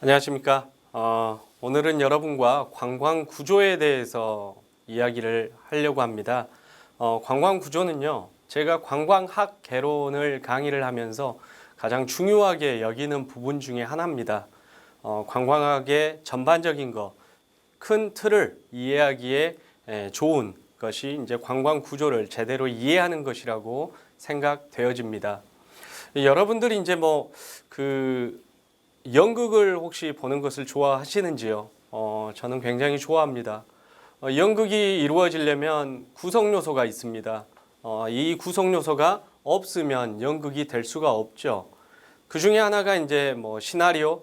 안녕하십니까. 오늘은 여러분과 관광 구조에 대해서 이야기를 하려고 합니다. 관광 구조는요, 제가 관광학 개론을 강의를 하면서 가장 중요하게 여기는 부분 중에 하나입니다. 관광학의 전반적인 것, 큰 틀을 이해하기에 좋은 것이 이제 관광 구조를 제대로 이해하는 것이라고 생각되어집니다. 여러분들이 이제 연극을 혹시 보는 것을 좋아하시는지요? 저는 굉장히 좋아합니다. 연극이 이루어지려면 구성 요소가 있습니다. 이 구성 요소가 없으면 연극이 될 수가 없죠. 그 중에 하나가 이제 시나리오,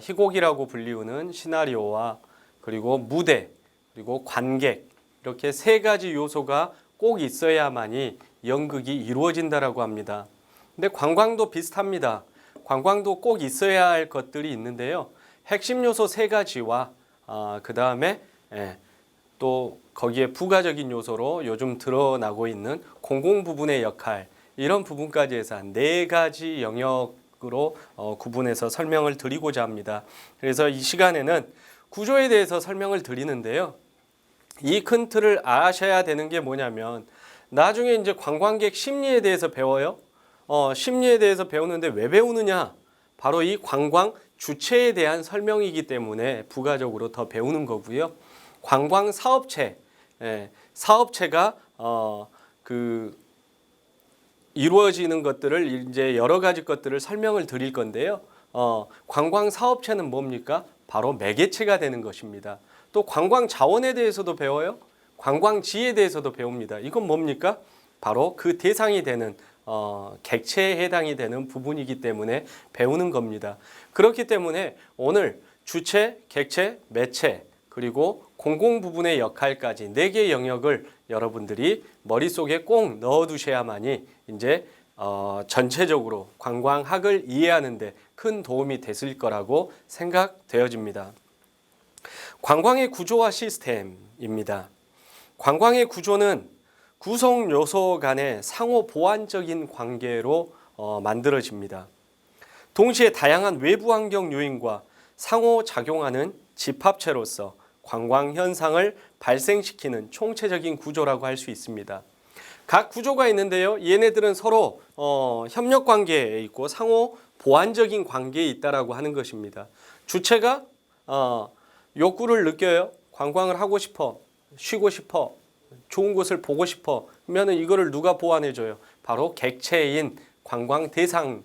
희곡이라고 불리우는 시나리오와 그리고 무대, 그리고 관객, 이렇게 세 가지 요소가 꼭 있어야만이 연극이 이루어진다라고 합니다. 근데 관광도 비슷합니다. 관광도 꼭 있어야 할 것들이 있는데요. 핵심 요소 세 가지와 그 다음에 또 거기에 부가적인 요소로 요즘 드러나고 있는 공공 부분의 역할, 이런 부분까지 해서 한 네 가지 영역으로 구분해서 설명을 드리고자 합니다. 그래서 이 시간에는 구조에 대해서 설명을 드리는데요. 이 큰 틀을 아셔야 되는 게 뭐냐면, 나중에 이제 관광객 심리에 대해서 배워요. 심리에 대해서 배우는데 왜 배우느냐? 바로 이 관광 주체에 대한 설명이기 때문에 부가적으로 더 배우는 거고요. 관광 사업체, 사업체가 이루어지는 것들을 이제 여러 가지 것들을 설명을 드릴 건데요. 관광 사업체는 뭡니까? 바로 매개체가 되는 것입니다. 또 관광 자원에 대해서도 배워요. 관광지에 대해서도 배웁니다. 이건 뭡니까? 바로 그 대상이 되는 객체에 해당이 되는 부분이기 때문에 배우는 겁니다. 그렇기 때문에 오늘 주체, 객체, 매체, 그리고 공공 부분의 역할까지 4개의 영역을 여러분들이 머릿속에 꼭 넣어두셔야만이 이제 전체적으로 관광학을 이해하는 데 큰 도움이 됐을 거라고 생각되어집니다. 관광의 구조와 시스템입니다. 관광의 구조는 구성 요소 간의 상호 보완적인 관계로 만들어집니다. 동시에 다양한 외부 환경 요인과 상호작용하는 집합체로서 관광 현상을 발생시키는 총체적인 구조라고 할 수 있습니다. 각 구조가 있는데요. 얘네들은 서로 협력 관계에 있고 상호 보완적인 관계에 있다라고 하는 것입니다. 주체가 욕구를 느껴요. 관광을 하고 싶어, 쉬고 싶어, 좋은 곳을 보고 싶어 하면 이거를 누가 보완해줘요? 바로 객체인 관광 대상이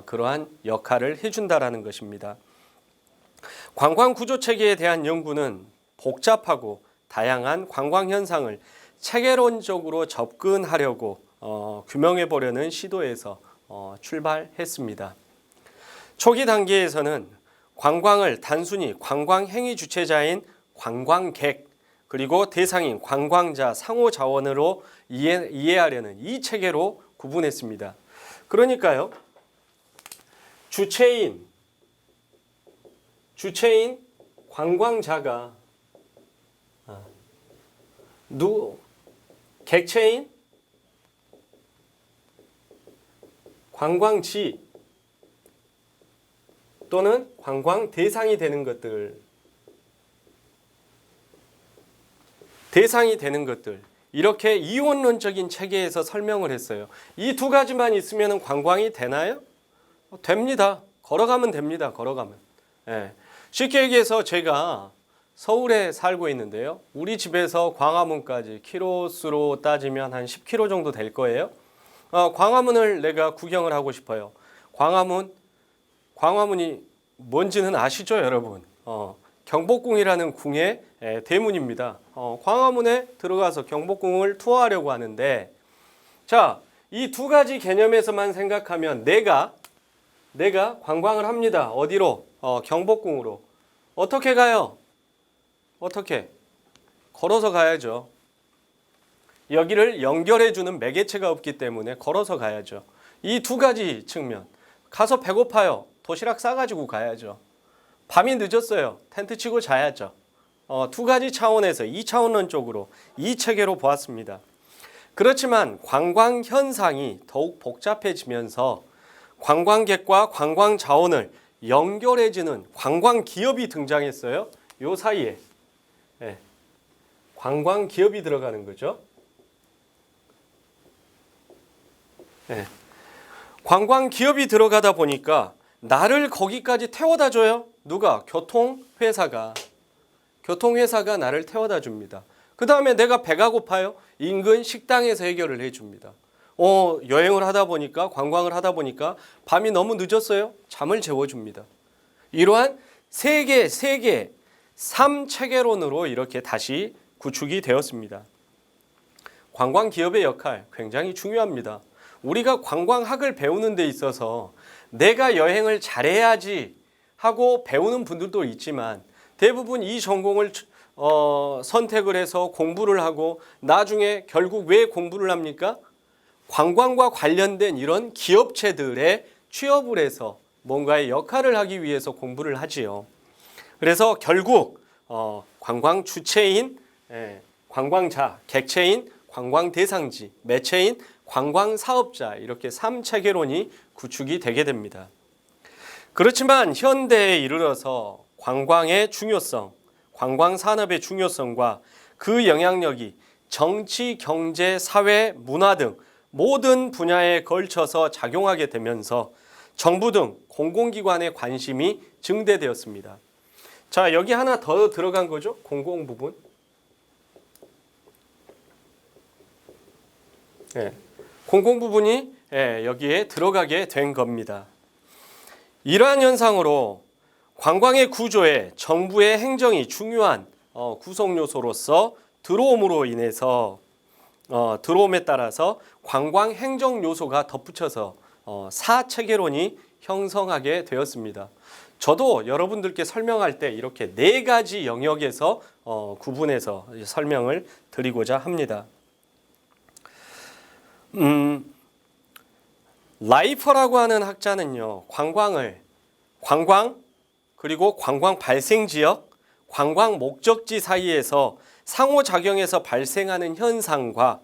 그러한 역할을 해준다라는 것입니다. 관광 구조 체계에 대한 연구는 복잡하고 다양한 관광 현상을 체계론적으로 접근하려고 규명해 보려는 시도에서 출발했습니다. 초기 단계에서는 관광을 단순히 관광 행위 주체자인 관광객, 그리고 대상인 관광자 상호 자원으로 이해하려는 이 체계로 구분했습니다. 그러니까요, 주체인 관광자가 객체인 관광지 또는 관광 대상이 되는 것들, 이렇게 이원론적인 체계에서 설명을 했어요. 이 두 가지만 있으면 관광이 되나요? 됩니다. 걸어가면 됩니다. 걸어가면. 쉽게 얘기해서 제가 서울에 살고 있는데요. 우리 집에서 광화문까지 키로수로 따지면 한 10km 정도 될 거예요. 광화문을 내가 구경을 하고 싶어요. 광화문이 뭔지는 아시죠, 여러분? 경복궁이라는 궁의 대문입니다. 광화문에 들어가서 경복궁을 투어하려고 하는데, 자, 이 두 가지 개념에서만 생각하면 내가 관광을 합니다. 어디로? 경복궁으로. 어떻게 가요? 어떻게? 걸어서 가야죠. 여기를 연결해주는 매개체가 없기 때문에 걸어서 가야죠. 이 두 가지 측면. 가서 배고파요. 도시락 싸가지고 가야죠. 밤이 늦었어요. 텐트 치고 자야죠. 두 가지 차원에서 2차원론적으로 이 체계로 보았습니다. 그렇지만 관광 현상이 더욱 복잡해지면서 관광객과 관광 자원을 연결해주는 관광 기업이 등장했어요. 요 사이에 관광 기업이 들어가는 거죠. 관광 기업이 들어가다 보니까 나를 거기까지 태워다 줘요. 누가? 교통회사가 나를 태워다 줍니다. 그 다음에 내가 배가 고파요. 인근 식당에서 해결을 해줍니다. 여행을 하다 보니까 관광을 하다 보니까 밤이 너무 늦었어요. 잠을 재워줍니다. 이러한 세계 3체계론으로 이렇게 다시 구축이 되었습니다. 관광 기업의 역할 굉장히 중요합니다. 우리가 관광학을 배우는 데 있어서 내가 여행을 잘해야지 하고 배우는 분들도 있지만 대부분 이 전공을 선택을 해서 공부를 하고 나중에 결국 왜 공부를 합니까? 관광과 관련된 이런 기업체들에 취업을 해서 뭔가의 역할을 하기 위해서 공부를 하지요. 그래서 결국 관광 주체인 관광자, 객체인 관광 대상지, 매체인 관광 사업자 이렇게 3체계론이 구축이 되게 됩니다. 그렇지만 현대에 이르러서 관광의 중요성, 관광 산업의 중요성과 그 영향력이 정치, 경제, 사회, 문화 등 모든 분야에 걸쳐서 작용하게 되면서 정부 등 공공기관의 관심이 증대되었습니다. 자, 여기 하나 더 들어간 거죠? 공공 부분. 공공 부분이 여기에 들어가게 된 겁니다. 이러한 현상으로 관광의 구조에 정부의 행정이 중요한 구성 요소로서 들어옴으로 인해서 들어옴에 따라서 관광 행정 요소가 덧붙여서 4체계론이 형성하게 되었습니다. 저도 여러분들께 설명할 때 이렇게 4가지 영역에서 구분해서 설명을 드리고자 합니다. 라이퍼라고 하는 학자는요, 관광 그리고 관광 발생 지역, 관광 목적지 사이에서 상호작용해서 발생하는 현상과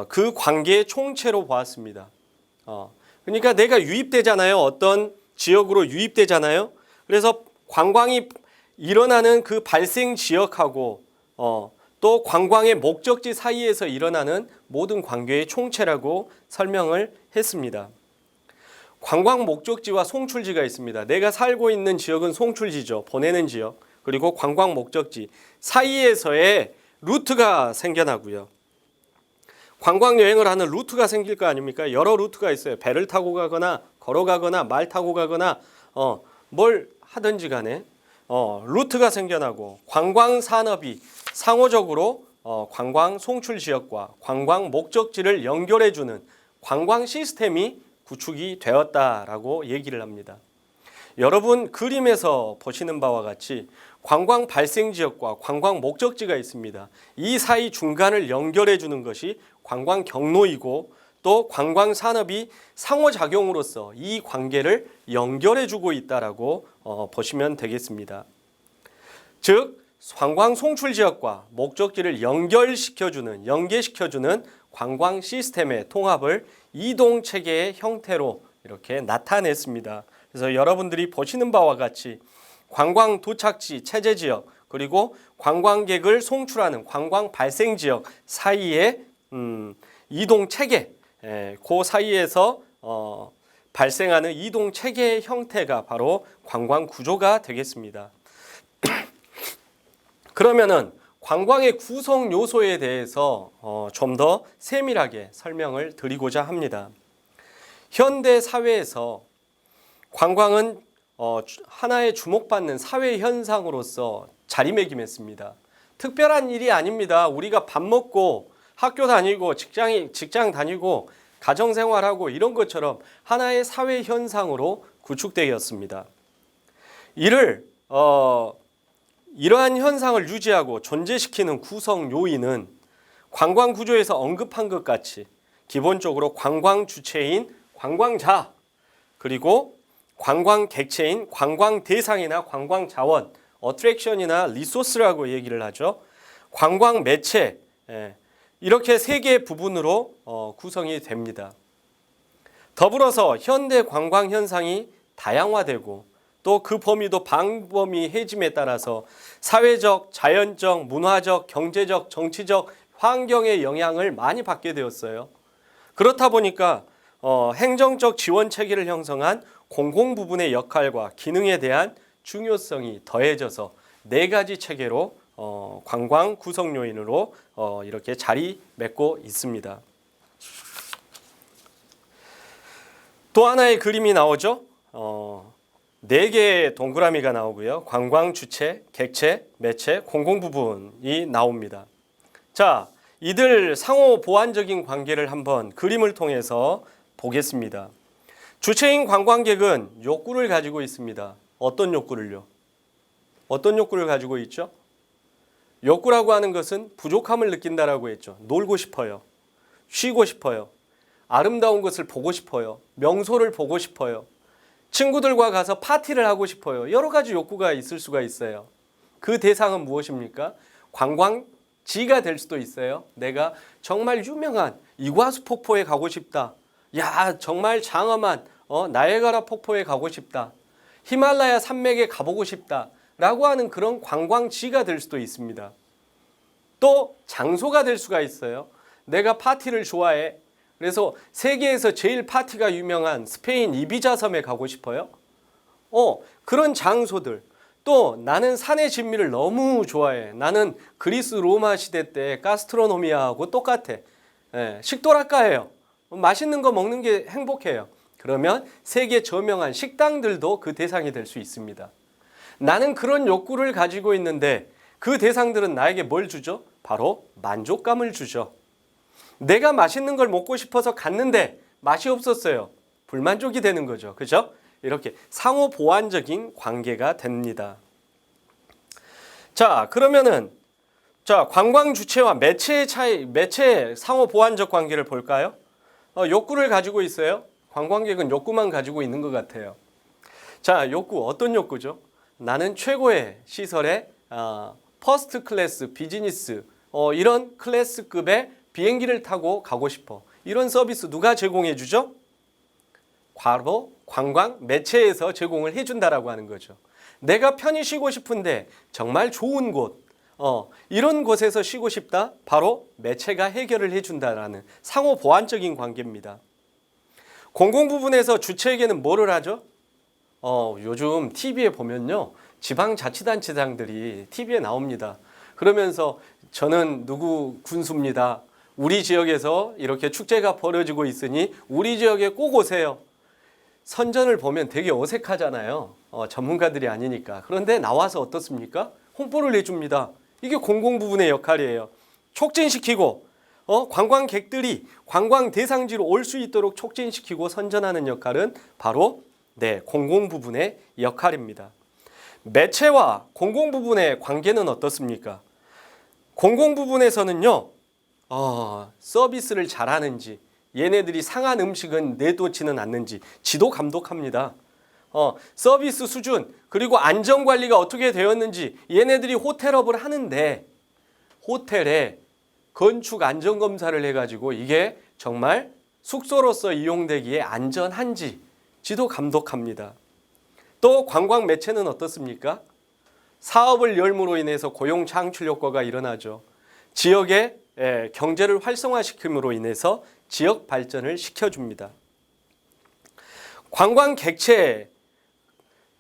그 관계의 총체로 보았습니다. 그러니까 내가 유입되잖아요. 어떤 지역으로 유입되잖아요. 그래서 관광이 일어나는 그 발생 지역하고 또 관광의 목적지 사이에서 일어나는 모든 관계의 총체라고 설명을 했습니다. 관광 목적지와 송출지가 있습니다. 내가 살고 있는 지역은 송출지죠. 보내는 지역. 그리고 관광 목적지 사이에서의 루트가 생겨나고요. 관광 여행을 하는 루트가 생길 거 아닙니까? 여러 루트가 있어요. 배를 타고 가거나 걸어가거나 말 타고 가거나 뭘 하든지 간에 루트가 생겨나고 관광 산업이 상호적으로 관광 송출 지역과 관광 목적지를 연결해주는 관광 시스템이 구축이 되었다라고 얘기를 합니다. 여러분 그림에서 보시는 바와 같이 관광 발생 지역과 관광 목적지가 있습니다. 이 사이 중간을 연결해 주는 것이 관광 경로이고 또 관광 산업이 상호작용으로서 이 관계를 연결해 주고 있다라고 보시면 되겠습니다. 즉 관광 송출 지역과 목적지를 연계시켜주는 관광 시스템의 통합을 이동 체계의 형태로 이렇게 나타냈습니다. 그래서 여러분들이 보시는 바와 같이 관광 도착지 체제 지역 그리고 관광객을 송출하는 관광 발생 지역 사이의 이동 체계, 그 사이에서 발생하는 이동 체계의 형태가 바로 관광 구조가 되겠습니다. 그러면은 관광의 구성 요소에 대해서 좀 더 세밀하게 설명을 드리고자 합니다. 현대 사회에서 관광은 하나의 주목받는 사회 현상으로서 자리매김했습니다. 특별한 일이 아닙니다. 우리가 밥 먹고 학교 다니고 직장 다니고 가정생활하고 이런 것처럼 하나의 사회 현상으로 구축되었습니다. 이러한 현상을 유지하고 존재시키는 구성 요인은 관광 구조에서 언급한 것 같이 기본적으로 관광 주체인 관광자, 그리고 관광 객체인 관광 대상이나 관광 자원, 어트랙션이나 리소스라고 얘기를 하죠. 관광 매체, 이렇게 세 개의 부분으로 구성이 됩니다. 더불어서 현대 관광 현상이 다양화되고 또 그 범위도 방범위해짐에 따라서 사회적, 자연적, 문화적, 경제적, 정치적, 환경의 영향을 많이 받게 되었어요. 그렇다 보니까 행정적 지원 체계를 형성한 공공부분의 역할과 기능에 대한 중요성이 더해져서 네 가지 체계로 관광 구성 요인으로 이렇게 자리맺고 있습니다. 또 하나의 그림이 나오죠. 네 개의 동그라미가 나오고요. 관광 주체, 객체, 매체, 공공부분이 나옵니다. 자, 이들 상호 보완적인 관계를 한번 그림을 통해서 보겠습니다. 주체인 관광객은 욕구를 가지고 있습니다. 어떤 욕구를요? 어떤 욕구를 가지고 있죠? 욕구라고 하는 것은 부족함을 느낀다라고 했죠. 놀고 싶어요. 쉬고 싶어요. 아름다운 것을 보고 싶어요. 명소를 보고 싶어요. 친구들과 가서 파티를 하고 싶어요. 여러 가지 욕구가 있을 수가 있어요. 그 대상은 무엇입니까? 관광지가 될 수도 있어요. 내가 정말 유명한 이과수 폭포에 가고 싶다. 야, 정말 장엄한 나이아가라 폭포에 가고 싶다. 히말라야 산맥에 가보고 싶다. 라고 하는 그런 관광지가 될 수도 있습니다. 또 장소가 될 수가 있어요. 내가 파티를 좋아해. 그래서 세계에서 제일 파티가 유명한 스페인 이비자 섬에 가고 싶어요. 그런 장소들. 또 나는 산의 진미를 너무 좋아해. 나는 그리스 로마 시대 때 가스트로노미아하고 똑같아. 식도락가예요. 맛있는 거 먹는 게 행복해요. 그러면 세계 저명한 식당들도 그 대상이 될 수 있습니다. 나는 그런 욕구를 가지고 있는데 그 대상들은 나에게 뭘 주죠? 바로 만족감을 주죠. 내가 맛있는 걸 먹고 싶어서 갔는데 맛이 없었어요. 불만족이 되는 거죠. 그죠? 이렇게 상호 보완적인 관계가 됩니다. 자, 그러면은 관광 주체와 매체의 차이, 매체 상호 보완적 관계를 볼까요? 욕구를 가지고 있어요. 관광객은 욕구만 가지고 있는 것 같아요. 자, 욕구 어떤 욕구죠? 나는 최고의 시설에 퍼스트 클래스, 비즈니스 이런 클래스급의 비행기를 타고 가고 싶어. 이런 서비스 누가 제공해 주죠? 바로 관광 매체에서 제공을 해준다라고 하는 거죠. 내가 편히 쉬고 싶은데 정말 좋은 곳, 이런 곳에서 쉬고 싶다. 바로 매체가 해결을 해준다라는 상호 보완적인 관계입니다. 공공부분에서 주체에게는 뭐를 하죠? 요즘 TV에 보면요. 지방자치단체장들이 TV에 나옵니다. 그러면서 저는 누구 군수입니다. 우리 지역에서 이렇게 축제가 벌어지고 있으니 우리 지역에 꼭 오세요. 선전을 보면 되게 어색하잖아요. 전문가들이 아니니까. 그런데 나와서 어떻습니까? 홍보를 해줍니다. 이게 공공부분의 역할이에요. 촉진시키고 관광객들이 관광 대상지로 올 수 있도록 촉진시키고 선전하는 역할은 바로 공공부분의 역할입니다. 매체와 공공부분의 관계는 어떻습니까? 공공부분에서는요. 서비스를 잘하는지 얘네들이 상한 음식은 내놓지는 않는지 지도 감독합니다. 서비스 수준 그리고 안전관리가 어떻게 되었는지 얘네들이 호텔업을 하는데 호텔에 건축 안전검사를 해가지고 이게 정말 숙소로서 이용되기에 안전한지 지도 감독합니다. 또 관광 매체는 어떻습니까? 사업을 열므로 인해서 고용 창출 효과가 일어나죠. 지역의 경제를 활성화시킴으로 인해서 지역 발전을 시켜줍니다. 관광 객체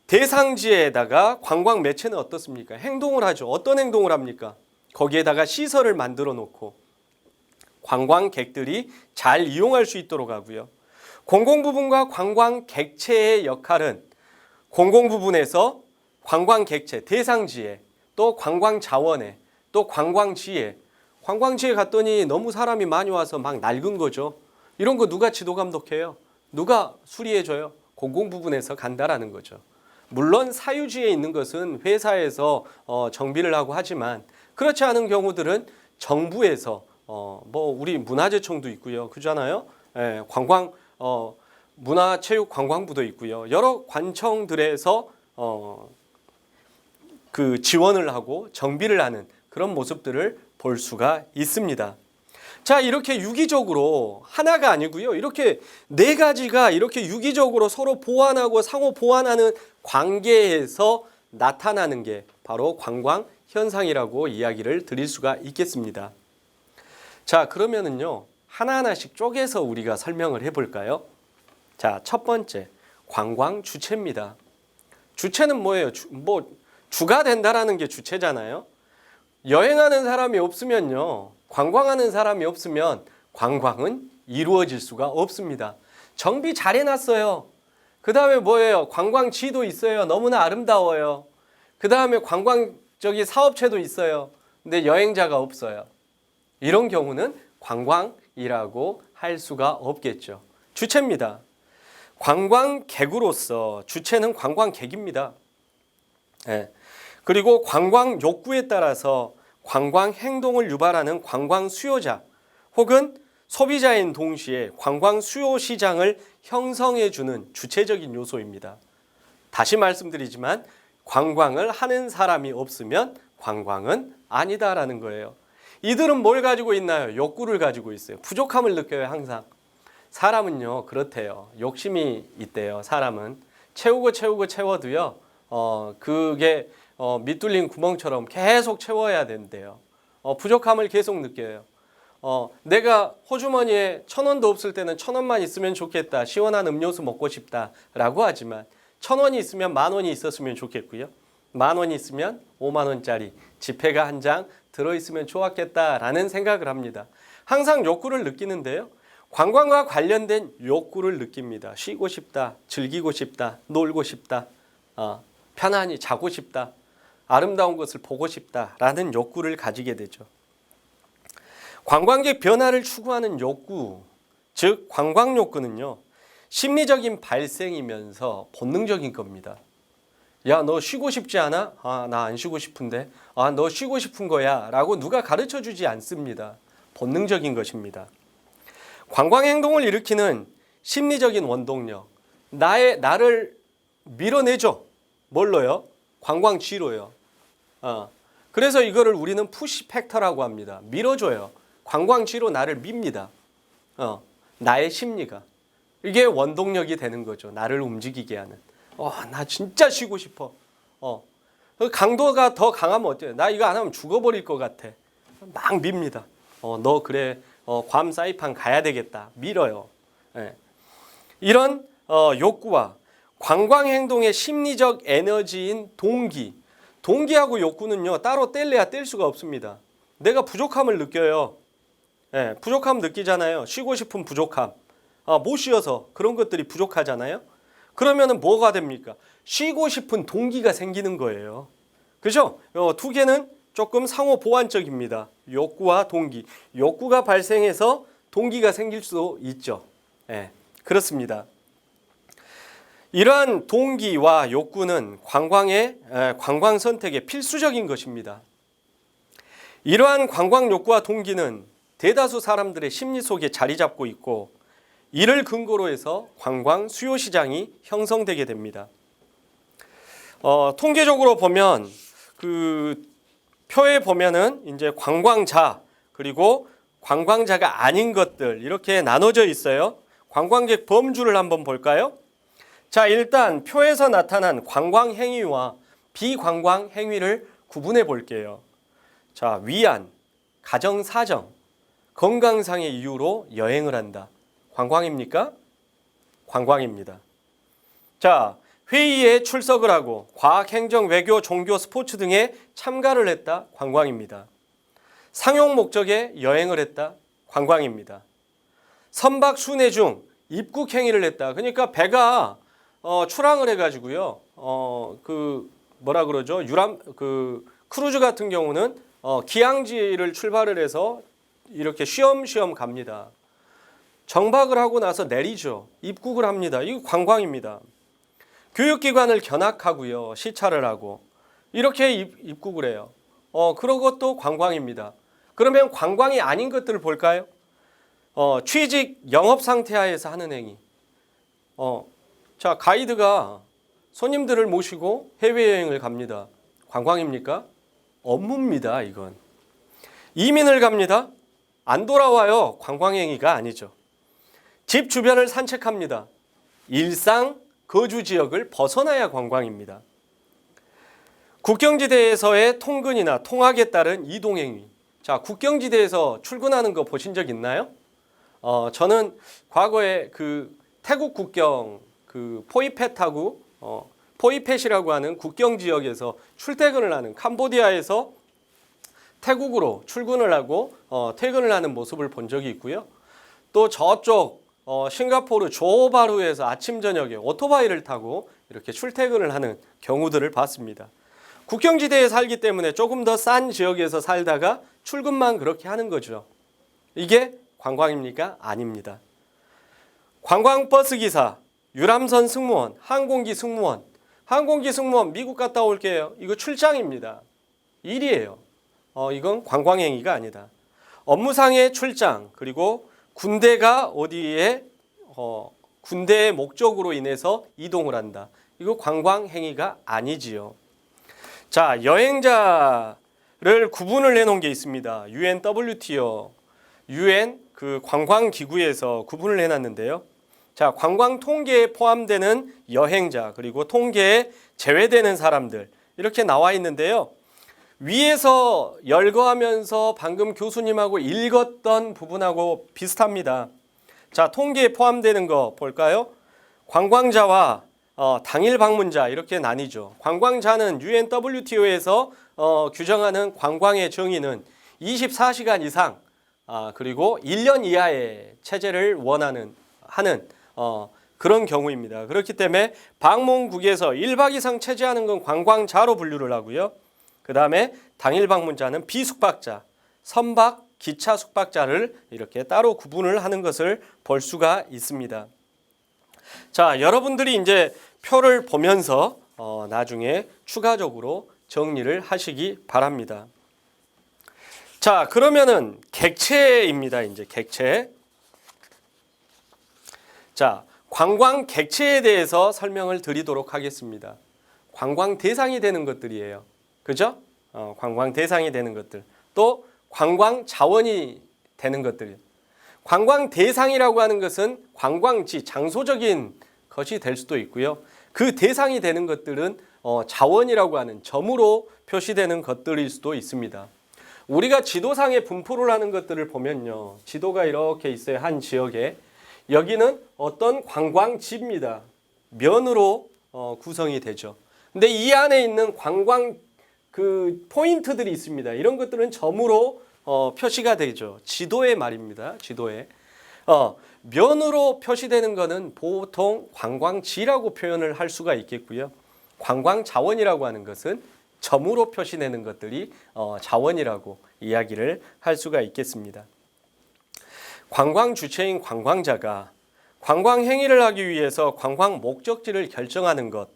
대상지에다가 관광 매체는 어떻습니까? 행동을 하죠. 어떤 행동을 합니까? 거기에다가 시설을 만들어 놓고 관광객들이 잘 이용할 수 있도록 하고요. 공공부분과 관광 객체의 역할은 공공부분에서 관광 객체 대상지에 또 관광 자원에 또 관광지에 갔더니 너무 사람이 많이 와서 막 낡은 거죠. 이런 거 누가 지도 감독해요? 누가 수리해줘요? 공공부분에서 간다라는 거죠. 물론 사유지에 있는 것은 회사에서 정비를 하고 하지만 그렇지 않은 경우들은 정부에서 우리 문화재청도 있고요. 그렇잖아요. 관광 문화체육관광부도 있고요. 여러 관청들에서 그 지원을 하고 정비를 하는 그런 모습들을 볼 수가 있습니다. 자, 이렇게 유기적으로 하나가 아니고요. 이렇게 네 가지가 이렇게 유기적으로 서로 보완하고 상호 보완하는 관계에서 나타나는 게 바로 관광 현상이라고 이야기를 드릴 수가 있겠습니다. 자, 그러면은요, 하나하나씩 쪼개서 우리가 설명을 해볼까요? 자, 첫 번째, 관광 주체입니다. 주체는 뭐예요? 주가 된다라는 게 주체잖아요. 여행하는 사람이 없으면요, 관광하는 사람이 없으면 관광은 이루어질 수가 없습니다. 정비 잘 해놨어요. 그 다음에 뭐예요? 관광지도 있어요. 너무나 아름다워요. 그 다음에 관광적인 사업체도 있어요. 근데 여행자가 없어요. 이런 경우는 관광이라고 할 수가 없겠죠. 주체입니다. 관광객으로서 주체는 관광객입니다. 네. 그리고 관광 욕구에 따라서 관광 행동을 유발하는 관광 수요자 혹은 소비자인 동시에 관광 수요 시장을 형성해주는 주체적인 요소입니다. 다시 말씀드리지만 관광을 하는 사람이 없으면 관광은 아니다라는 거예요. 이들은 뭘 가지고 있나요? 욕구를 가지고 있어요. 부족함을 느껴요, 항상. 사람은요, 그렇대요. 욕심이 있대요, 사람은. 채워도요, 그게 밑뚫린 구멍처럼 계속 채워야 된대요. 부족함을 계속 느껴요. 내가 호주머니에 1,000원도 없을 때는 1,000원만 있으면 좋겠다. 시원한 음료수 먹고 싶다라고 하지만 1,000원이 있으면 10,000원이 있었으면 좋겠고요. 10,000원이 있으면 50,000원짜리 지폐가 한 장 들어있으면 좋았겠다라는 생각을 합니다. 항상 욕구를 느끼는데요. 관광과 관련된 욕구를 느낍니다. 쉬고 싶다, 즐기고 싶다, 놀고 싶다, 편안히 자고 싶다, 아름다운 것을 보고 싶다라는 욕구를 가지게 되죠. 관광객 변화를 추구하는 욕구, 즉 관광 욕구는요, 심리적인 발생이면서 본능적인 겁니다. 야, 너 쉬고 싶지 않아? 나 안 쉬고 싶은데. 너 쉬고 싶은 거야 라고 누가 가르쳐 주지 않습니다. 본능적인 것입니다. 관광 행동을 일으키는 심리적인 원동력, 나를 밀어내죠. 뭘로요? 관광지로요. 그래서 이거를 우리는 푸시 팩터라고 합니다. 밀어줘요. 관광지로 나를 밉니다. 나의 심리가. 이게 원동력이 되는 거죠. 나를 움직이게 하는. 나 진짜 쉬고 싶어. 강도가 더 강하면 어때요? 나 이거 안 하면 죽어버릴 것 같아. 막 밉니다. 너 그래. 괌 사이판 가야 되겠다. 밀어요. 네. 이런 욕구와 관광 행동의 심리적 에너지인 동기하고 욕구는요, 따로 뗄래야 뗄 수가 없습니다. 내가 부족함을 느껴요. 네, 부족함 느끼잖아요. 쉬고 싶은 부족함. 못 쉬어서 그런 것들이 부족하잖아요. 그러면은 뭐가 됩니까? 쉬고 싶은 동기가 생기는 거예요. 그죠? 두 개는 조금 상호 보완적입니다. 욕구와 동기. 욕구가 발생해서 동기가 생길 수도 있죠. 네, 그렇습니다. 이러한 동기와 욕구는 관광 선택의 필수적인 것입니다. 이러한 관광 욕구와 동기는 대다수 사람들의 심리 속에 자리 잡고 있고 이를 근거로 해서 관광 수요 시장이 형성되게 됩니다. 통계적으로 보면 그 표에 보면은 이제 관광자 그리고 관광자가 아닌 것들 이렇게 나눠져 있어요. 관광객 범주를 한번 볼까요? 자, 일단 표에서 나타난 관광 행위와 비관광 행위를 구분해 볼게요. 자, 위안, 가정 사정, 건강상의 이유로 여행을 한다. 관광입니까? 관광입니다. 자, 회의에 출석을 하고 과학, 행정, 외교, 종교, 스포츠 등에 참가를 했다. 관광입니다. 상용 목적의 여행을 했다. 관광입니다. 선박 순회 중 입국 행위를 했다. 그러니까 배가 출항을 해가지고요. 뭐라 그러죠? 크루즈 같은 경우는 기항지를 출발을 해서 이렇게 쉬엄쉬엄 갑니다. 정박을 하고 나서 내리죠. 입국을 합니다. 이거 관광입니다. 교육기관을 견학하고요. 시찰을 하고 이렇게 입국을 해요. 그런 것도 관광입니다. 그러면 관광이 아닌 것들을 볼까요? 취직, 영업 상태 하에서 하는 행위. 자, 가이드가 손님들을 모시고 해외여행을 갑니다. 관광입니까? 업무입니다, 이건. 이민을 갑니다. 안 돌아와요. 관광행위가 아니죠. 집 주변을 산책합니다. 일상 거주 지역을 벗어나야 관광입니다. 국경지대에서의 통근이나 통학에 따른 이동행위. 자, 국경지대에서 출근하는 거 보신 적 있나요? 저는 과거에 그 태국 국경 그 포이펫하고 포이펫이라고 하는 국경 지역에서 출퇴근을 하는 캄보디아에서 태국으로 출근을 하고 퇴근을 하는 모습을 본 적이 있고요. 또 저쪽 싱가포르 조호바루에서 아침 저녁에 오토바이를 타고 이렇게 출퇴근을 하는 경우들을 봤습니다. 국경지대에 살기 때문에 조금 더 싼 지역에서 살다가 출근만 그렇게 하는 거죠. 이게 관광입니까? 아닙니다. 관광버스 기사, 유람선 승무원, 항공기 승무원, 미국 갔다 올게요. 이거 출장입니다. 일이에요. 이건 관광행위가 아니다. 업무상의 출장, 그리고 군대가 어디에 군대의 목적으로 인해서 이동을 한다. 이거 관광행위가 아니지요. 자, 여행자를 구분을 해놓은 게 있습니다. UNWTO, UN 그 관광기구에서 구분을 해놨는데요. 자, 관광 통계에 포함되는 여행자, 그리고 통계에 제외되는 사람들, 이렇게 나와 있는데요. 위에서 열거하면서 방금 교수님하고 읽었던 부분하고 비슷합니다. 자, 통계에 포함되는 거 볼까요? 관광자와 당일 방문자 이렇게 나뉘죠. 관광자는 UNWTO에서 규정하는 관광의 정의는 24시간 이상 그리고 1년 이하의 체제를 하는 그런 경우입니다. 그렇기 때문에 방문국에서 1박 이상 체제하는 건 관광자로 분류를 하고요. 그 다음에 당일 방문자는 비숙박자, 선박, 기차 숙박자를 이렇게 따로 구분을 하는 것을 볼 수가 있습니다. 자, 여러분들이 이제 표를 보면서 나중에 추가적으로 정리를 하시기 바랍니다. 자, 그러면은 객체입니다. 이제 객체. 자, 관광 객체에 대해서 설명을 드리도록 하겠습니다. 관광 대상이 되는 것들이에요. 그죠? 관광 대상이 되는 것들. 또 관광 자원이 되는 것들. 관광 대상이라고 하는 것은 관광지, 장소적인 것이 될 수도 있고요. 그 대상이 되는 것들은 자원이라고 하는 점으로 표시되는 것들일 수도 있습니다. 우리가 지도상에 분포를 하는 것들을 보면요. 지도가 이렇게 있어요. 한 지역에. 여기는 어떤 관광지입니다. 면으로 구성이 되죠. 근데 이 안에 있는 관광 그 포인트들이 있습니다. 이런 것들은 점으로 표시가 되죠. 지도에 말입니다. 지도에. 면으로 표시되는 것은 보통 관광지라고 표현을 할 수가 있겠고요. 관광자원이라고 하는 것은 점으로 표시되는 것들이 자원이라고 이야기를 할 수가 있겠습니다. 관광 주체인 관광자가 관광 행위를 하기 위해서 관광 목적지를 결정하는 것,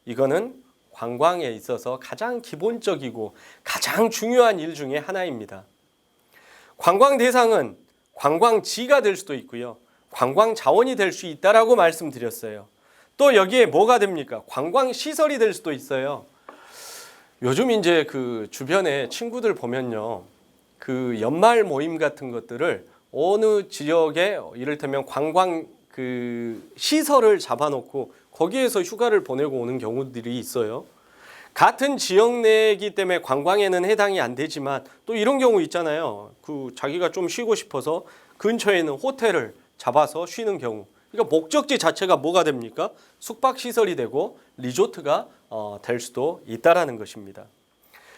이거는 관광에 있어서 가장 기본적이고 가장 중요한 일 중에 하나입니다. 관광 대상은 관광지가 될 수도 있고요. 관광 자원이 될 수 있다라고 말씀드렸어요. 또 여기에 뭐가 됩니까? 관광 시설이 될 수도 있어요. 요즘 이제 그 주변에 친구들 보면요. 그 연말 모임 같은 것들을 어느 지역에 이를테면 관광 그 시설을 잡아놓고 거기에서 휴가를 보내고 오는 경우들이 있어요. 같은 지역 내이기 때문에 관광에는 해당이 안 되지만 또 이런 경우 있잖아요. 그 자기가 좀 쉬고 싶어서 근처에 있는 호텔을 잡아서 쉬는 경우. 그러니까 목적지 자체가 뭐가 됩니까? 숙박시설이 되고 리조트가 될 수도 있다라는 것입니다.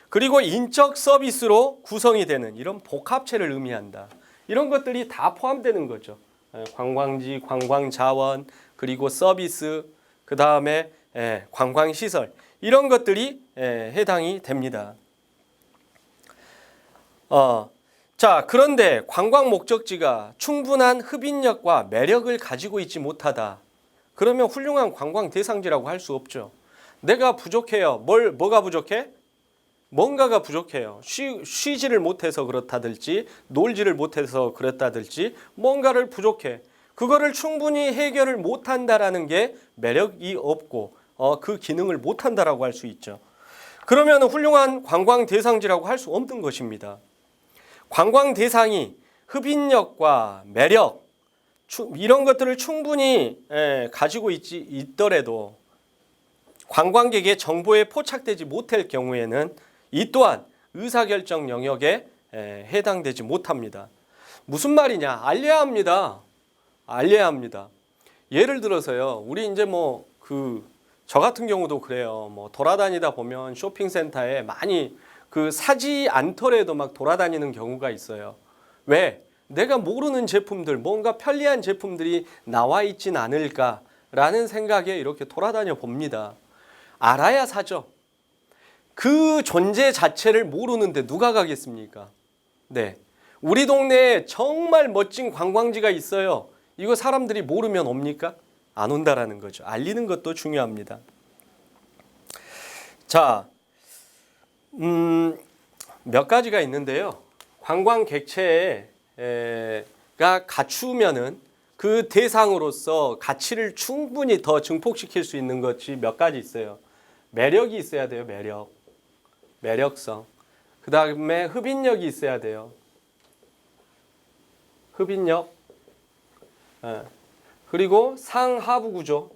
그리고 인적 서비스로 구성이 되는 이런 복합체를 의미한다. 이런 것들이 다 포함되는 거죠. 관광지, 관광자원, 그리고 서비스, 그 다음에 관광시설 이런 것들이 해당이 됩니다. 자, 그런데 관광 목적지가 충분한 흡인력과 매력을 가지고 있지 못하다. 그러면 훌륭한 관광 대상지라고 할 수 없죠. 내가 부족해요. 뭐가 부족해? 뭔가가 부족해요. 쉬지를 못해서 그렇다든지 놀지를 못해서 그렇다든지 뭔가를 부족해. 그거를 충분히 해결을 못한다라는 게 매력이 없고 그 기능을 못한다라고 할 수 있죠. 그러면 훌륭한 관광 대상지라고 할 수 없는 것입니다. 관광 대상이 흡인력과 매력 이런 것들을 충분히 가지고 있더라도 관광객의 정보에 포착되지 못할 경우에는 이 또한 의사결정 영역에 해당되지 못합니다. 무슨 말이냐? 알려야 합니다. 알려야 합니다. 예를 들어서요. 우리 이제 저 같은 경우도 그래요. 돌아다니다 보면 쇼핑센터에 많이 사지 않더라도 막 돌아다니는 경우가 있어요. 왜? 내가 모르는 제품들, 뭔가 편리한 제품들이 나와 있진 않을까라는 생각에 이렇게 돌아다녀 봅니다. 알아야 사죠. 그 존재 자체를 모르는데 누가 가겠습니까? 네. 우리 동네에 정말 멋진 관광지가 있어요. 이거 사람들이 모르면 옵니까? 안 온다라는 거죠. 알리는 것도 중요합니다. 자, 몇 가지가 있는데요. 관광 객체가 갖추면은 그 대상으로서 가치를 충분히 더 증폭시킬 수 있는 것이 몇 가지 있어요. 매력이 있어야 돼요. 매력성. 그 다음에 흡인력이 있어야 돼요. 흡인력. 그리고 상하부 구조.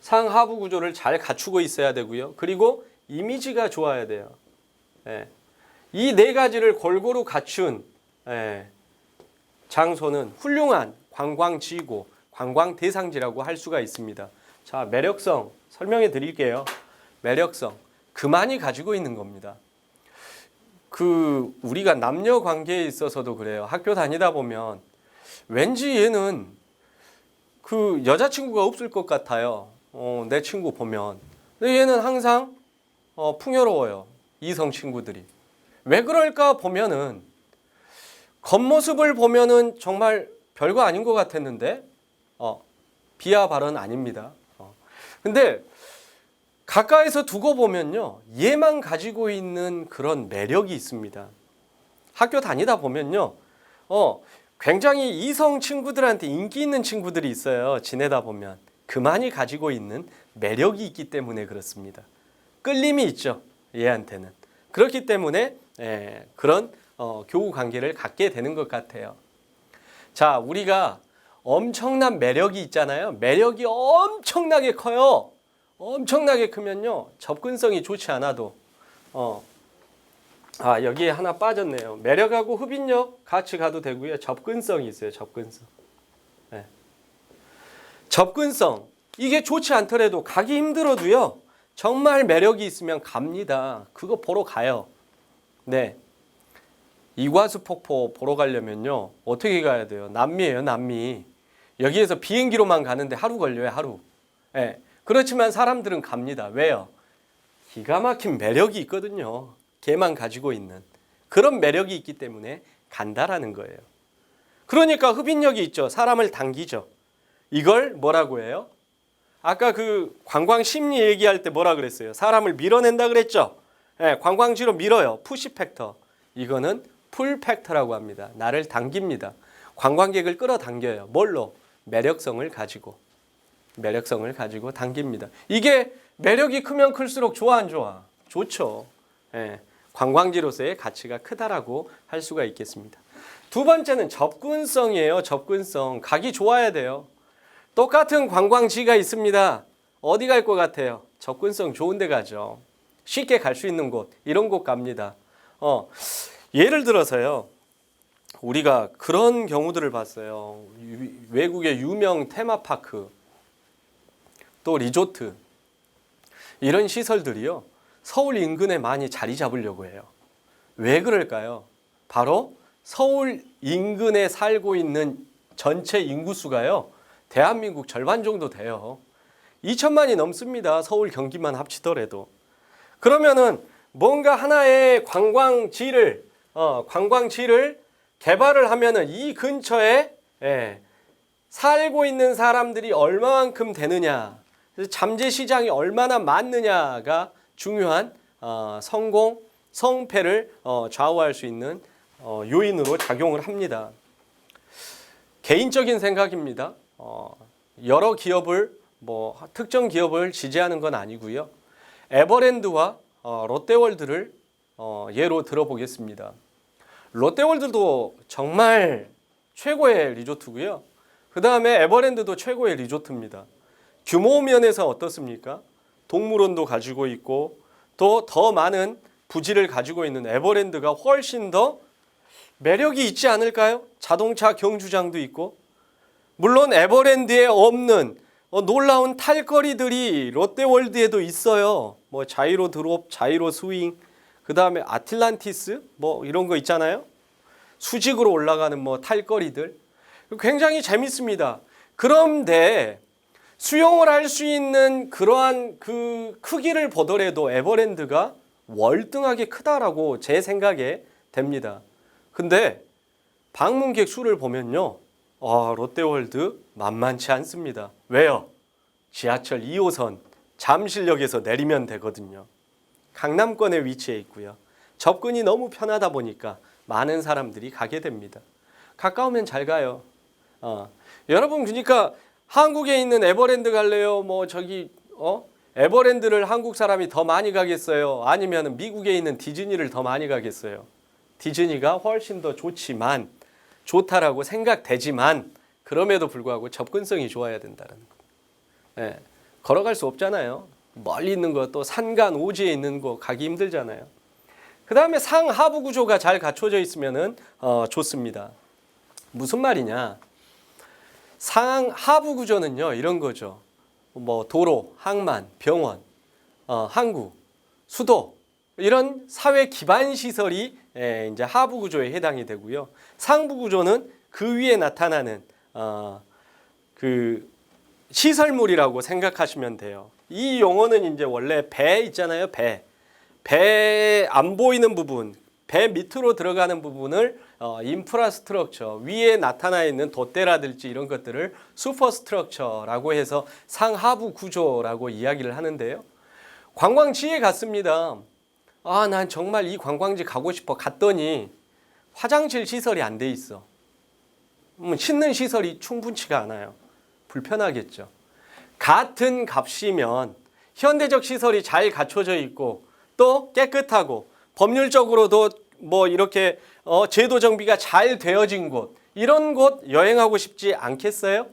상하부 구조를 잘 갖추고 있어야 되고요. 그리고 이미지가 좋아야 돼요. 이 네 가지를 골고루 갖춘 장소는 훌륭한 관광지고 관광 대상지라고 할 수가 있습니다. 자, 매력성 설명해 드릴게요. 매력성 그만이 가지고 있는 겁니다. 우리가 남녀 관계에 있어서도 그래요. 학교 다니다 보면 왠지 얘는 여자친구가 없을 것 같아요. 내 친구 보면. 근데 얘는 항상 풍요로워요. 이성 친구들이. 왜 그럴까 보면은 겉모습을 보면은 정말 별거 아닌 것 같았는데 비하 발언 아닙니다. 근데 가까이서 두고 보면요. 얘만 가지고 있는 그런 매력이 있습니다. 학교 다니다 보면요. 굉장히 이성 친구들한테 인기 있는 친구들이 있어요. 지내다 보면. 그만이 가지고 있는 매력이 있기 때문에 그렇습니다. 끌림이 있죠. 얘한테는. 그렇기 때문에 그런 교우 관계를 갖게 되는 것 같아요. 자, 우리가 엄청난 매력이 있잖아요. 매력이 엄청나게 커요. 엄청나게 크면요. 접근성이 좋지 않아도 여기에 하나 빠졌네요. 매력하고 흡인력 같이 가도 되고요. 접근성이 있어요. 접근성. 이게 좋지 않더라도 가기 힘들어도요. 정말 매력이 있으면 갑니다. 그거 보러 가요. 네. 이과수 폭포 보러 가려면요. 어떻게 가야 돼요? 남미예요, 남미. 여기에서 비행기로만 가는데 하루 걸려요, 하루. 네. 그렇지만 사람들은 갑니다. 왜요? 기가 막힌 매력이 있거든요. 걔만 가지고 있는. 그런 매력이 있기 때문에 간다라는 거예요. 그러니까 흡인력이 있죠. 사람을 당기죠. 이걸 뭐라고 해요? 아까 관광 심리 얘기할 때 뭐라 그랬어요? 사람을 밀어낸다 그랬죠? 네, 관광지로 밀어요. 푸시 팩터. 이거는 풀 팩터라고 합니다. 나를 당깁니다. 관광객을 끌어당겨요. 뭘로? 매력성을 가지고 당깁니다. 이게 매력이 크면 클수록 좋아 안 좋아? 좋죠. 관광지로서의 가치가 크다라고 할 수가 있겠습니다. 두 번째는 접근성이에요. 접근성. 가기 좋아야 돼요. 똑같은 관광지가 있습니다. 어디 갈 것 같아요? 접근성 좋은 데 가죠. 쉽게 갈 수 있는 곳, 이런 곳 갑니다. 예를 들어서요. 우리가 그런 경우들을 봤어요. 외국의 유명 테마파크, 또 리조트, 이런 시설들이요. 서울 인근에 많이 자리 잡으려고 해요. 왜 그럴까요? 바로 서울 인근에 살고 있는 전체 인구수가요. 대한민국 절반 정도 돼요. 2천만이 넘습니다. 서울 경기만 합치더라도. 그러면은 뭔가 하나의 관광지를 개발을 하면은 이 근처에 살고 있는 사람들이 얼마만큼 되느냐, 잠재 시장이 얼마나 많느냐가 중요한 성공, 성패를 좌우할 수 있는 요인으로 작용을 합니다. 개인적인 생각입니다. 여러 기업을 특정 기업을 지지하는 건 아니고요. 에버랜드와 롯데월드를 예로 들어보겠습니다. 롯데월드도 정말 최고의 리조트고요. 그 다음에 에버랜드도 최고의 리조트입니다. 규모 면에서 어떻습니까? 동물원도 가지고 있고 또 더 많은 부지를 가지고 있는 에버랜드가 훨씬 더 매력이 있지 않을까요? 자동차 경주장도 있고 물론 에버랜드에 없는 놀라운 탈거리들이 롯데월드에도 있어요. 자이로 드롭, 자이로 스윙, 그 다음에 아틀란티스 이런 거 있잖아요. 수직으로 올라가는 탈거리들 굉장히 재밌습니다. 그런데 수용을 할 수 있는 그러한 그 크기를 보더라도 에버랜드가 월등하게 크다라고 제 생각에 됩니다. 근데 방문객 수를 보면요. 롯데월드 만만치 않습니다. 왜요? 지하철 2호선 잠실역에서 내리면 되거든요. 강남권에 위치해 있고요. 접근이 너무 편하다 보니까 많은 사람들이 가게 됩니다. 가까우면 잘 가요. 여러분 그러니까 한국에 있는 에버랜드 갈래요? 에버랜드를 한국 사람이 더 많이 가겠어요? 아니면 미국에 있는 디즈니를 더 많이 가겠어요? 디즈니가 훨씬 더 좋다라고 생각되지만 그럼에도 불구하고 접근성이 좋아야 된다는 거. 네, 걸어갈 수 없잖아요. 멀리 있는 거 또 산간 오지에 있는 거 가기 힘들잖아요. 그 다음에 상하부 구조가 잘 갖춰져 있으면 좋습니다. 무슨 말이냐? 상하부 구조는요 이런 거죠. 도로, 항만, 병원, 항구, 수도 이런 사회 기반 시설이 이제 하부 구조에 해당이 되고요. 상부 구조는 그 위에 나타나는 그 시설물이라고 생각하시면 돼요. 이 용어는 이제 원래 배 있잖아요. 배 안 보이는 부분, 배 밑으로 들어가는 부분을 인프라스트럭처, 위에 나타나 있는 돛대라든지 이런 것들을 슈퍼스트럭처라고 해서 상하부 구조라고 이야기를 하는데요. 관광지에 갔습니다. 난 정말 이 관광지 가고 싶어. 갔더니 화장실 시설이 안 돼 있어. 씻는 시설이 충분치가 않아요. 불편하겠죠. 같은 값이면 현대적 시설이 잘 갖춰져 있고 또 깨끗하고 법률적으로도 이렇게 제도 정비가 잘 되어진 곳, 이런 곳 여행하고 싶지 않겠어요?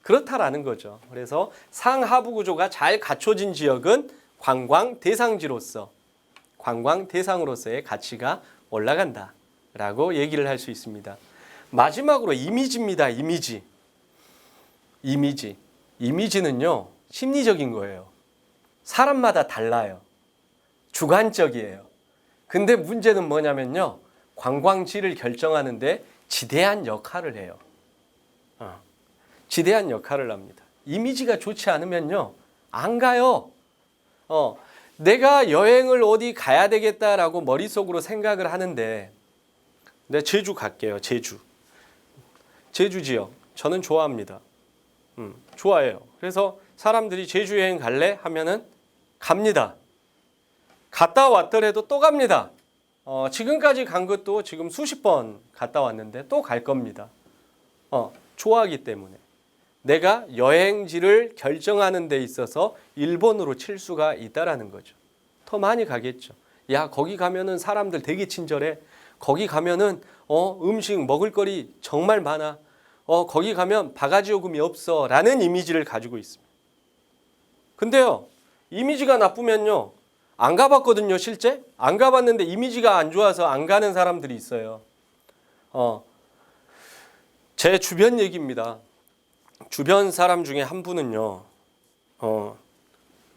그렇다라는 거죠. 그래서 상하부 구조가 잘 갖춰진 지역은 관광 대상으로서의 가치가 올라간다라고 얘기를 할 수 있습니다. 마지막으로 이미지입니다. 이미지는요 심리적인 거예요. 사람마다 달라요. 주관적이에요. 근데 문제는 뭐냐면요, 관광지를 결정하는데 지대한 역할을 해요. 지대한 역할을 합니다. 이미지가 좋지 않으면요 안 가요. 내가 여행을 어디 가야 되겠다라고 머릿속으로 생각을 하는데, 네, 제주 갈게요. 제주 지역 저는 좋아합니다. 좋아해요. 그래서 사람들이 제주 여행 갈래? 하면은 갑니다. 갔다 왔더라도 또 갑니다. 지금까지 간 것도 지금 수십 번 갔다 왔는데 또 갈 겁니다. 좋아하기 때문에. 내가 여행지를 결정하는 데 있어서 1번으로 칠 수가 있다라는 거죠. 더 많이 가겠죠. 야, 거기 가면은 사람들 되게 친절해. 거기 가면은 음식 먹을거리 정말 많아. 거기 가면 바가지 요금이 없어 라는 이미지를 가지고 있습니다. 근데요, 이미지가 나쁘면요 안 가봤거든요. 실제 안 가봤는데 이미지가 안 좋아서 안 가는 사람들이 있어요. 제 주변 얘기입니다. 주변 사람 중에 한 분은요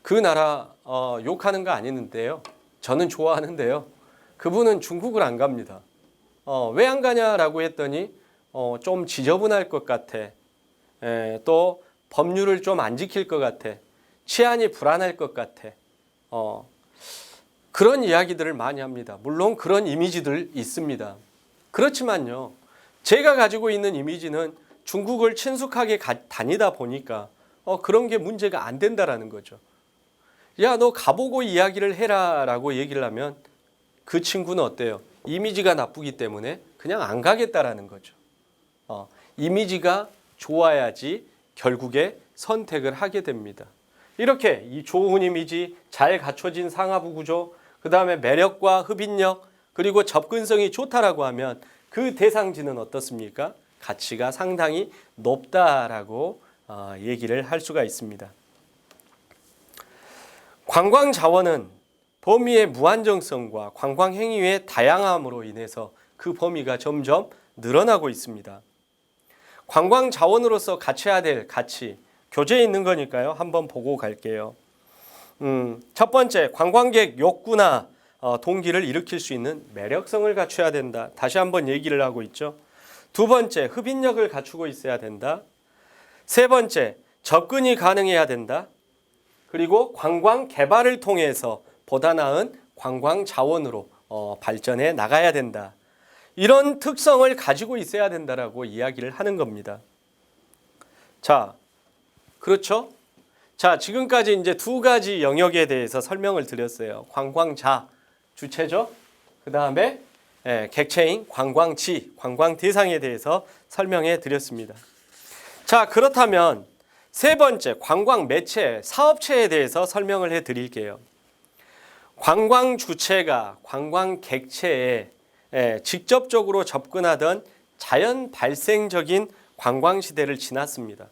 그 나라 욕하는 거 아니는데요, 저는 좋아하는데요, 그분은 중국을 안 갑니다. 왜 안 가냐라고 했더니 좀 지저분할 것 같아. 또 법률을 좀 안 지킬 것 같아. 치안이 불안할 것 같아. 그런 이야기들을 많이 합니다. 물론 그런 이미지들 있습니다. 그렇지만요, 제가 가지고 있는 이미지는 중국을 친숙하게 다니다 보니까 그런 게 문제가 안 된다라는 거죠. 야, 너 가보고 이야기를 해라 라고 얘기를 하면 그 친구는 어때요? 이미지가 나쁘기 때문에 그냥 안 가겠다라는 거죠. 이미지가 좋아야지 결국에 선택을 하게 됩니다. 이렇게 이 좋은 이미지, 잘 갖춰진 상하부 구조, 그 다음에 매력과 흡인력, 그리고 접근성이 좋다라고 하면 그 대상지는 어떻습니까? 가치가 상당히 높다라고 얘기를 할 수가 있습니다. 관광 자원은 범위의 무한정성과 관광 행위의 다양함으로 인해서 그 범위가 점점 늘어나고 있습니다. 관광 자원으로서 갖춰야 될 가치, 교재에 있는 거니까요. 한번 보고 갈게요. 첫 번째, 관광객 욕구나 동기를 일으킬 수 있는 매력성을 갖춰야 된다. 다시 한번 얘기를 하고 있죠. 두 번째, 흡인력을 갖추고 있어야 된다. 세 번째, 접근이 가능해야 된다. 그리고 관광 개발을 통해서 보다 나은 관광 자원으로 발전해 나가야 된다. 이런 특성을 가지고 있어야 된다라고 이야기를 하는 겁니다. 자, 그렇죠? 자, 지금까지 이제 두 가지 영역에 대해서 설명을 드렸어요. 관광자, 주체죠. 그 다음에 객체인 관광지, 관광 대상에 대해서 설명해 드렸습니다. 자, 그렇다면 세 번째, 관광 매체, 사업체에 대해서 설명을 해 드릴게요. 관광 주체가 관광 객체에 직접적으로 접근하던 자연 발생적인 관광 시대를 지났습니다.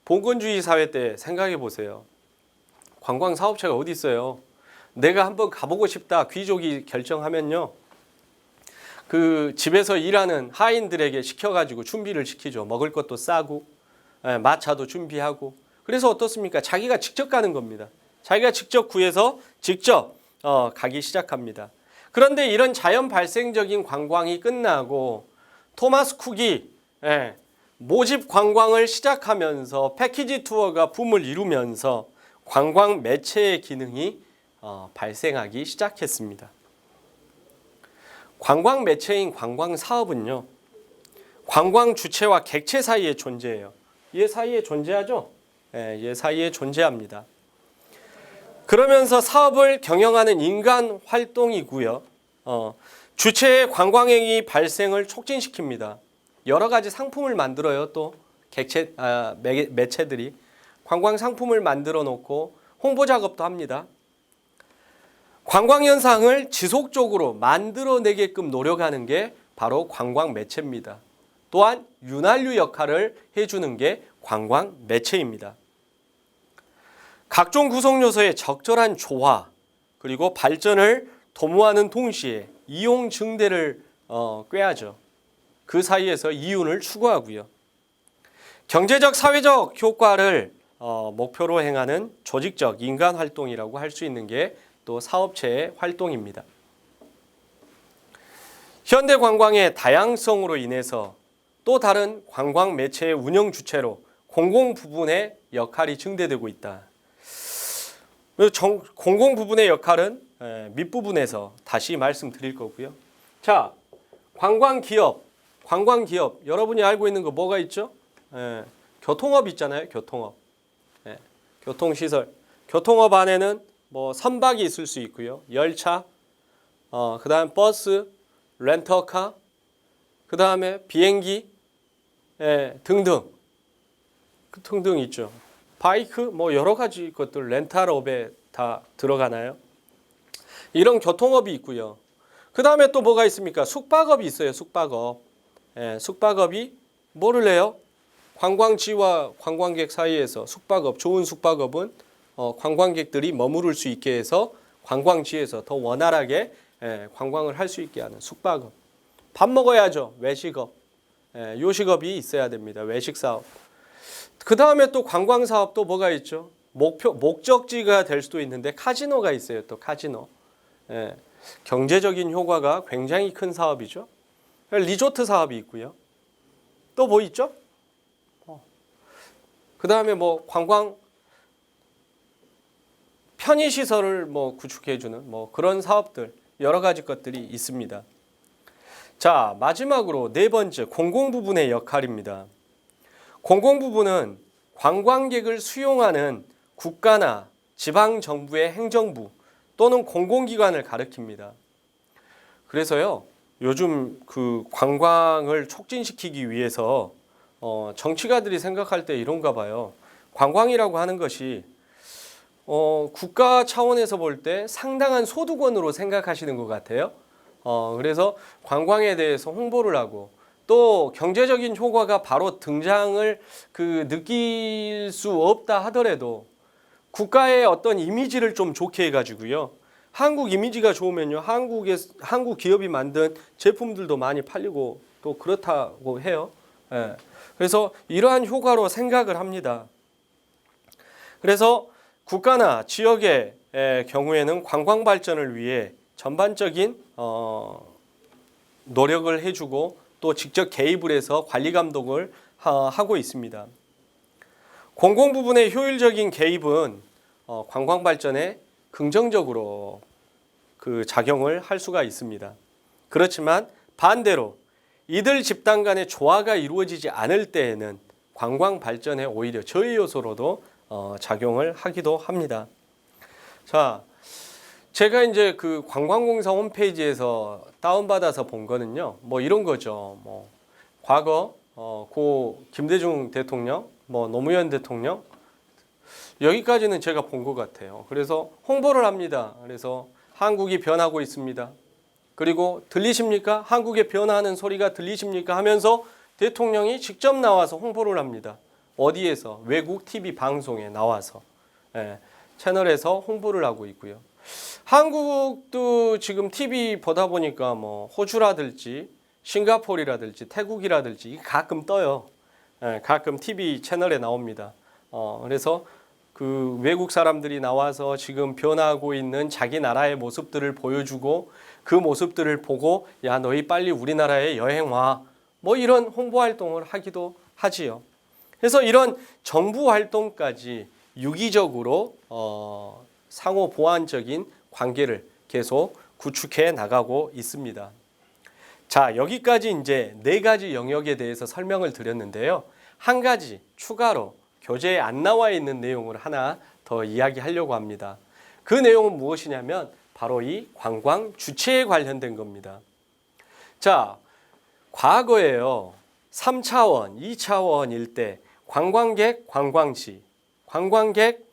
봉건주의 사회 때 생각해 보세요. 관광 사업체가 어디 있어요? 내가 한번 가보고 싶다 귀족이 결정하면요, 그 집에서 일하는 하인들에게 시켜가지고 준비를 시키죠. 먹을 것도 싸고 마차도 준비하고. 그래서 어떻습니까? 자기가 직접 가는 겁니다. 자기가 직접 구해서 직접 가기 시작합니다. 그런데 이런 자연 발생적인 관광이 끝나고 토마스 쿡이 모집 관광을 시작하면서 패키지 투어가 붐을 이루면서 관광 매체의 기능이 발생하기 시작했습니다. 관광 매체인 관광 사업은요, 관광 주체와 객체 사이에 존재해요. 얘 사이에 존재하죠? 얘 사이에 존재합니다. 그러면서 사업을 경영하는 인간 활동이고요. 주체의 관광행위 발생을 촉진시킵니다. 여러 가지 상품을 만들어요. 또 객체 매체들이 관광 상품을 만들어 놓고 홍보 작업도 합니다. 관광 현상을 지속적으로 만들어내게끔 노력하는 게 바로 관광 매체입니다. 또한 윤활유 역할을 해주는 게 관광 매체입니다. 각종 구성 요소의 적절한 조화 그리고 발전을 도모하는 동시에 이용 증대를 꾀하죠. 그 사이에서 이윤을 추구하고요. 경제적, 사회적 효과를 목표로 행하는 조직적 인간 활동이라고 할 수 있는 게 또 사업체의 활동입니다. 현대 관광의 다양성으로 인해서 또 다른 관광 매체의 운영 주체로 공공 부분의 역할이 증대되고 있다. 공공 부분의 역할은 밑부분에서 다시 말씀드릴 거고요. 자, 관광 기업 여러분이 알고 있는 거 뭐가 있죠? 교통업 있잖아요. 교통업, 교통시설. 교통업 안에는 뭐 선박이 있을 수 있고요. 열차, 그다음 버스, 렌터카, 그다음에 비행기, 등등 있죠. 바이크, 뭐 여러 가지 것들 렌탈업에 다 들어가나요? 이런 교통업이 있고요. 그다음에 또 뭐가 있습니까? 숙박업이 있어요. 숙박업. 숙박업이 뭐를 해요? 관광지와 관광객 사이에서 숙박업, 좋은 숙박업은 관광객들이 머무를 수 있게 해서 관광지에서 더 원활하게 관광을 할 수 있게 하는 숙박업. 밥 먹어야죠. 외식업, 요식업이 있어야 됩니다. 외식 사업. 그 다음에 또 관광 사업도 뭐가 있죠? 목적지가 될 수도 있는데 카지노가 있어요. 또 카지노. 경제적인 효과가 굉장히 큰 사업이죠. 리조트 사업이 있고요. 또 뭐 있죠? 그 다음에 뭐 관광 편의시설을 뭐 구축해주는 뭐 그런 사업들 여러 가지 것들이 있습니다. 자, 마지막으로 네 번째, 공공부분의 역할입니다. 공공부분은 관광객을 수용하는 국가나 지방정부의 행정부 또는 공공기관을 가리킵니다. 그래서요, 요즘 그 관광을 촉진시키기 위해서 정치가들이 생각할 때 이런가 봐요. 관광이라고 하는 것이 국가 차원에서 볼 때 상당한 소득원으로 생각하시는 것 같아요. 그래서 관광에 대해서 홍보를 하고 또 경제적인 효과가 바로 등장을 느낄 수 없다 하더라도 국가의 어떤 이미지를 좀 좋게 해가지고요. 한국 이미지가 좋으면요, 한국 기업이 만든 제품들도 많이 팔리고 또 그렇다고 해요. 예. 그래서 이러한 효과로 생각을 합니다. 그래서 국가나 지역의 경우에는 관광 발전을 위해 전반적인 노력을 해주고 또 직접 개입을 해서 관리 감독을 하고 있습니다. 공공 부분의 효율적인 개입은 관광 발전에 긍정적으로 작용을 할 수가 있습니다. 그렇지만 반대로 이들 집단 간의 조화가 이루어지지 않을 때에는 관광 발전에 오히려 저해 요소로도 작용을 하기도 합니다. 자, 제가 이제 관광공사 홈페이지에서 다운받아서 본 거는요, 뭐 이런 거죠. 뭐 과거 고 김대중 대통령, 뭐 노무현 대통령 여기까지는 제가 본 것 같아요. 그래서 홍보를 합니다. 그래서 한국이 변하고 있습니다. 그리고 들리십니까? 한국의 변화하는 소리가 들리십니까? 하면서 대통령이 직접 나와서 홍보를 합니다. 어디에서? 외국 TV 방송에 나와서 채널에서 홍보를 하고 있고요. 한국도 지금 TV 보다 보니까 뭐 호주라든지 싱가포르라든지 태국이라든지 가끔 떠요. 가끔 TV 채널에 나옵니다. 그래서 외국 사람들이 나와서 지금 변화하고 있는 자기 나라의 모습들을 보여주고 그 모습들을 보고 야 너희 빨리 우리나라에 여행 와. 뭐 이런 홍보 활동을 하기도 하지요. 그래서 이런 정부 활동까지 유기적으로 상호 보완적인 관계를 계속 구축해 나가고 있습니다. 자, 여기까지 이제 4가지 영역에 대해서 설명을 드렸는데요. 한 가지 추가로 교재에 안 나와 있는 내용을 하나 더 이야기하려고 합니다. 그 내용은 무엇이냐면 바로 이 관광 주체에 관련된 겁니다. 자, 과거에요. 3차원, 2차원일 때 관광객, 관광지, 관광객,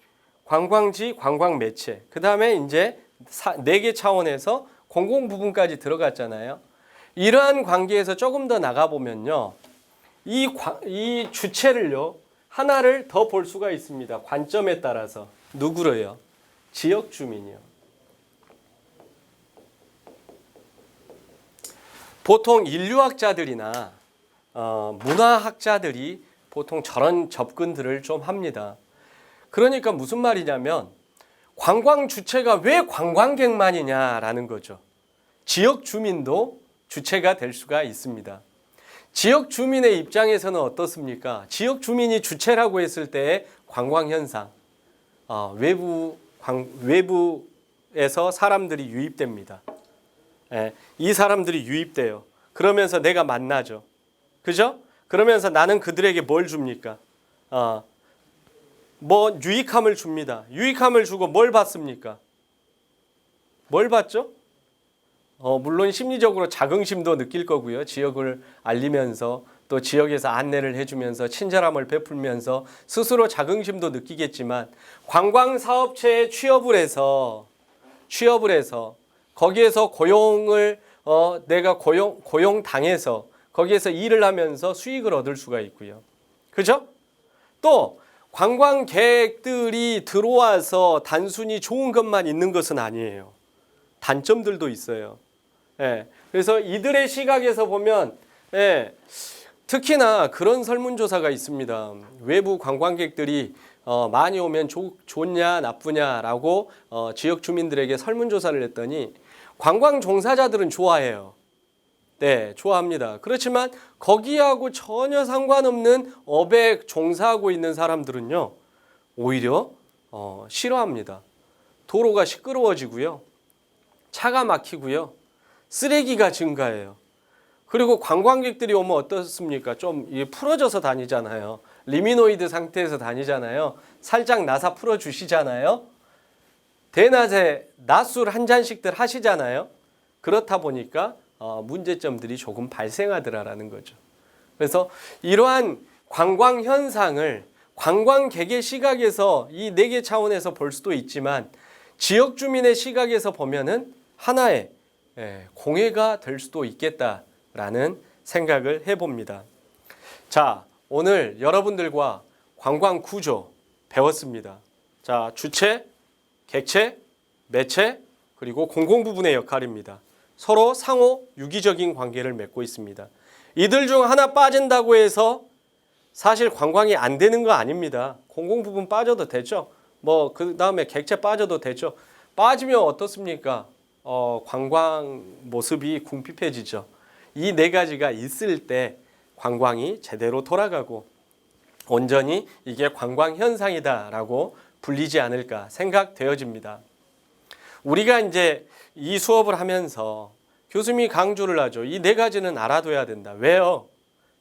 관광지, 관광 매체. 그 다음에 이제 4개 차원에서 공공 부분까지 들어갔잖아요. 이러한 관계에서 조금 더 나가보면요. 이 주체를요. 하나를 더 볼 수가 있습니다. 관점에 따라서. 누구를요? 지역 주민이요. 보통 인류학자들이나 문화학자들이 보통 저런 접근들을 좀 합니다. 그러니까 무슨 말이냐면 관광 주체가 왜 관광객만이냐라는 거죠. 지역 주민도 주체가 될 수가 있습니다. 지역 주민의 입장에서는 어떻습니까? 지역 주민이 주체라고 했을 때의 관광 현상, 외부에서 사람들이 유입됩니다. 이 사람들이 유입돼요. 그러면서 내가 만나죠. 그죠? 그러면서 나는 그들에게 뭘 줍니까? 뭐 유익함을 줍니다. 유익함을 주고 뭘 받습니까? 뭘 받죠? 물론 심리적으로 자긍심도 느낄 거고요. 지역을 알리면서 또 지역에서 안내를 해주면서 친절함을 베풀면서 스스로 자긍심도 느끼겠지만 관광사업체에 취업을 해서 거기에서 내가 고용당해서 거기에서 일을 하면서 수익을 얻을 수가 있고요. 그죠? 또 관광객들이 들어와서 단순히 좋은 것만 있는 것은 아니에요. 단점들도 있어요. 그래서 이들의 시각에서 보면 특히나 그런 설문조사가 있습니다. 외부 관광객들이 많이 오면 좋냐 나쁘냐라고 지역 주민들에게 설문조사를 했더니 관광 종사자들은 좋아해요. 네, 좋아합니다. 그렇지만 거기하고 전혀 상관없는 업에 종사하고 있는 사람들은요, 오히려 싫어합니다. 도로가 시끄러워지고요, 차가 막히고요, 쓰레기가 증가해요. 그리고 관광객들이 오면 어떻습니까? 좀 풀어져서 다니잖아요. 리미노이드 상태에서 다니잖아요. 살짝 나사 풀어주시잖아요. 대낮에 낮술 한 잔씩들 하시잖아요. 그렇다 보니까 문제점들이 조금 발생하더라라는 거죠. 그래서 이러한 관광 현상을 관광객의 시각에서 이 4개 차원에서 볼 수도 있지만 지역 주민의 시각에서 보면은 하나의 공해가 될 수도 있겠다라는 생각을 해봅니다. 자, 오늘 여러분들과 관광 구조 배웠습니다. 자, 주체, 객체, 매체, 그리고 공공 부분의 역할입니다. 서로 상호 유기적인 관계를 맺고 있습니다. 이들 중 하나 빠진다고 해서 사실 관광이 안 되는 거 아닙니다. 공공 부분 빠져도 되죠. 뭐 그 다음에 객체 빠져도 되죠. 빠지면 어떻습니까? 관광 모습이 궁핍해지죠. 이 4가지가 있을 때 관광이 제대로 돌아가고 온전히 이게 관광 현상이다라고 불리지 않을까 생각되어집니다. 우리가 이제 이 수업을 하면서 교수님이 강조를 하죠. 이 4가지는 알아둬야 된다. 왜요?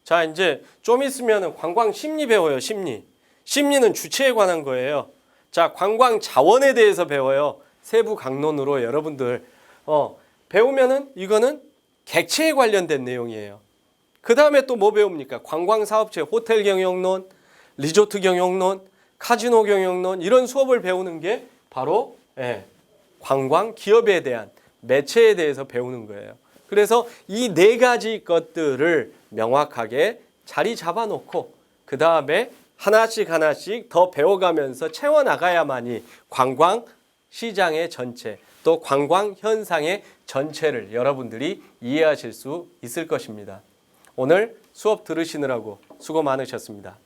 자, 이제 좀 있으면 관광 심리 배워요. 심리는 주체에 관한 거예요. 자, 관광 자원에 대해서 배워요. 세부 강론으로 여러분들 배우면은 이거는 객체에 관련된 내용이에요. 그 다음에 또 뭐 배웁니까? 관광 사업체, 호텔 경영론, 리조트 경영론, 카지노 경영론 이런 수업을 배우는 게 바로 관광 기업에 대한 매체에 대해서 배우는 거예요. 그래서 이 4가지 것들을 명확하게 자리 잡아놓고 그 다음에 하나씩 더 배워가면서 채워나가야만이 관광 시장의 전체 또 관광 현상의 전체를 여러분들이 이해하실 수 있을 것입니다. 오늘 수업 들으시느라고 수고 많으셨습니다.